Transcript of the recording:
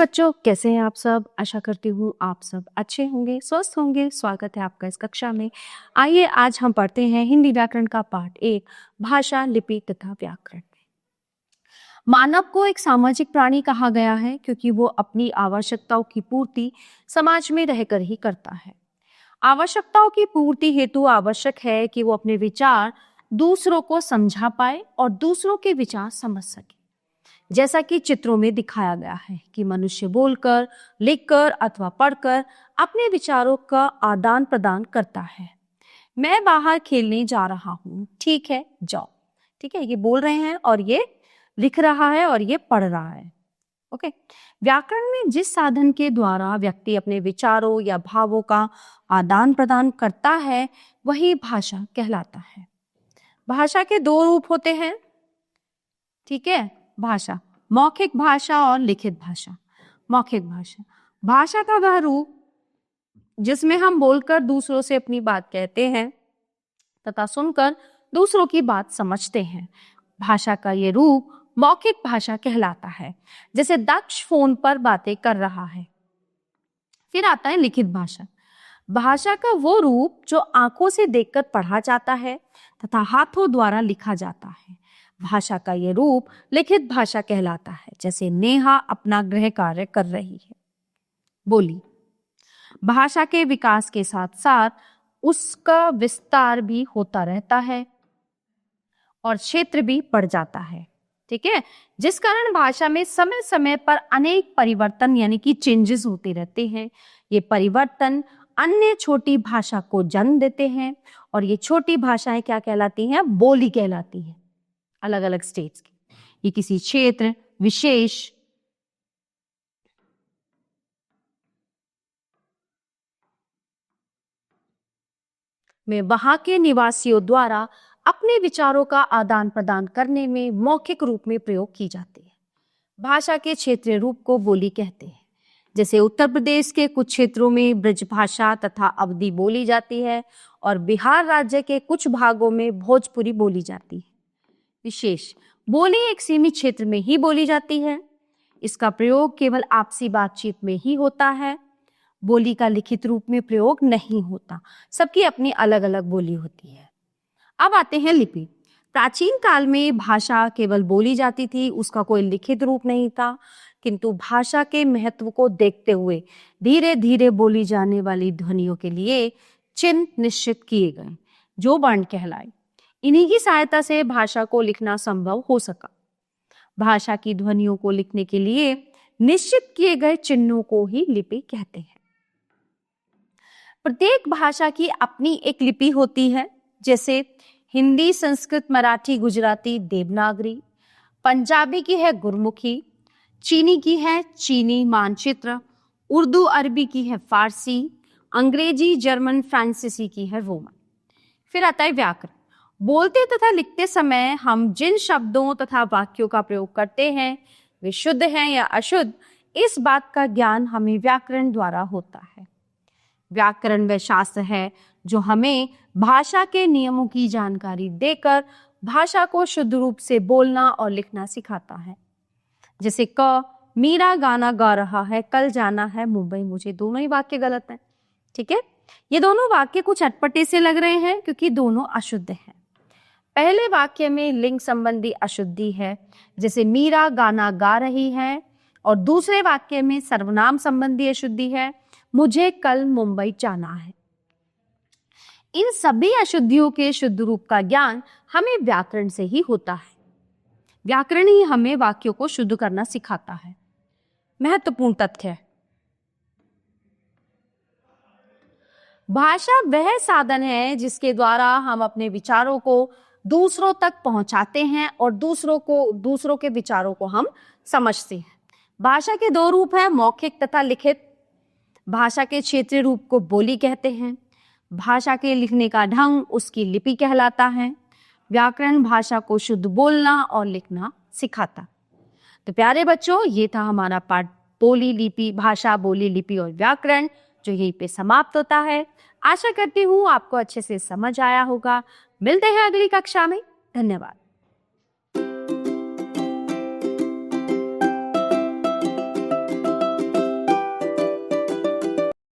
बच्चों, कैसे हैं आप सब। आशा करती हूँ आप सब अच्छे होंगे, स्वस्थ होंगे। स्वागत है आपका इस कक्षा में। आइए आज हम पढ़ते हैं हिंदी व्याकरण का पाठ 1 भाषा, लिपि तथा व्याकरण। मानव को एक सामाजिक प्राणी कहा गया है क्योंकि वो अपनी आवश्यकताओं की पूर्ति समाज में रहकर ही करता है। आवश्यकताओं की पूर्ति हेतु आवश्यक है कि वो अपने विचार दूसरों को समझा पाए और दूसरों के विचार समझ सके। जैसा कि चित्रों में दिखाया गया है कि मनुष्य बोलकर, लिखकर अथवा पढ़कर अपने विचारों का आदान प्रदान करता है। मैं बाहर खेलने जा रहा हूँ, ठीक है जाओ। ठीक है, ये बोल रहे हैं और ये लिख रहा है और ये पढ़ रहा है। ओके। व्याकरण में जिस साधन के द्वारा व्यक्ति अपने विचारों या भावों का आदान प्रदान करता है वही भाषा कहलाता है। भाषा के दो रूप होते हैं। ठीक है, भाषा मौखिक भाषा और लिखित भाषा। मौखिक भाषा भाषा का वह रूप जिसमें हम बोलकर दूसरों से अपनी बात कहते हैं तथा सुनकर दूसरों की बात समझते हैं। भाषा का ये रूप मौखिक भाषा कहलाता है। जैसे दक्ष फोन पर बातें कर रहा है। फिर आता है लिखित भाषा। भाषा का वो रूप जो आंखों से देखकर पढ़ा जाता है तथा हाथों द्वारा लिखा जाता है। भाषा का ये रूप लिखित भाषा कहलाता है। जैसे नेहा अपना गृह कार्य कर रही है। बोली भाषा के विकास के साथ साथ उसका विस्तार भी होता रहता है और क्षेत्र भी बढ़ जाता है। ठीक है, जिस कारण भाषा में समय समय पर अनेक परिवर्तन यानी कि चेंजेस होते रहते हैं। ये परिवर्तन अन्य छोटी भाषा को जन्म देते हैं और ये छोटी भाषाएं क्या कहलाती हैं? बोली कहलाती है। अलग अलग स्टेट्स की ये किसी क्षेत्र विशेष में वहां के निवासियों द्वारा अपने विचारों का आदान प्रदान करने में मौखिक रूप में प्रयोग की जाती है। भाषा के क्षेत्रीय रूप को बोली कहते हैं। जैसे उत्तर प्रदेश के कुछ क्षेत्रों में ब्रज भाषा तथा अवधी बोली जाती है और बिहार राज्य के कुछ भागों में भोजपुरी बोली जाती है। विशेष बोली एक सीमित क्षेत्र में ही बोली जाती है। इसका प्रयोग केवल आपसी बातचीत में ही होता है। बोली का लिखित रूप में प्रयोग नहीं होता। सबकी अपनी अलग अलग बोली होती है। अब आते हैं लिपि। प्राचीन काल में भाषा केवल बोली जाती थी, उसका कोई लिखित रूप नहीं था। किंतु भाषा के महत्व को देखते हुए धीरे धीरे बोली जाने वाली ध्वनियों के लिए चिन्ह निश्चित किए गए जो वर्ण कहलाए। इन्हीं की सहायता से भाषा को लिखना संभव हो सका। भाषा की ध्वनियों को लिखने के लिए निश्चित किए गए चिन्हों को ही लिपि कहते हैं। प्रत्येक भाषा की अपनी एक लिपि होती है। जैसे हिंदी, संस्कृत, मराठी, गुजराती देवनागरी, पंजाबी की है गुरमुखी, चीनी की है चीनी मानचित्र, उर्दू अरबी की है फारसी, अंग्रेजी, जर्मन, फ्रांसीसी की है रोमन। फिर आता है व्याकरण। बोलते तथा लिखते समय हम जिन शब्दों तथा वाक्यों का प्रयोग करते हैं वे शुद्ध हैं या अशुद्ध, इस बात का ज्ञान हमें व्याकरण द्वारा होता है। व्याकरण वह शास्त्र है जो हमें भाषा के नियमों की जानकारी देकर भाषा को शुद्ध रूप से बोलना और लिखना सिखाता है। जैसे क मीरा गाना गा रहा है, कल जाना है मुंबई मुझे। दोनों ही वाक्य गलत हैं। ठीक है, ये दोनों वाक्य कुछ अटपटे से लग रहे हैं क्योंकि दोनों अशुद्ध हैं। पहले वाक्य में लिंग संबंधी अशुद्धि है, जैसे मीरा गाना गा रही है, और दूसरे वाक्य में सर्वनाम संबंधी अशुद्धि है, मुझे कल मुंबई जाना है। इन सभी अशुद्धियों के शुद्ध रूप का ज्ञान हमें व्याकरण से ही होता है। व्याकरण ही हमें वाक्यों को शुद्ध करना सिखाता है। महत्वपूर्ण तथ्य है, भाषा वह साधन है जिसके द्वारा हम अपने विचारों को दूसरों तक पहुंचाते हैं और दूसरों के विचारों को हम समझते हैं। भाषा के दो रूप हैं, मौखिक तथा लिखित। भाषा के क्षेत्रीय रूप को बोली कहते हैं। भाषा के लिखने का ढंग उसकी लिपि कहलाता है। व्याकरण भाषा को शुद्ध बोलना और लिखना सिखाता। तो प्यारे बच्चों, ये था हमारा पाठ बोली, लिपि, भाषा, बोली, लिपि और व्याकरण, जो यहीं पे समाप्त होता है। आशा करती हूँ आपको अच्छे से समझ आया होगा। मिलते हैं अगली कक्षा में। धन्यवाद।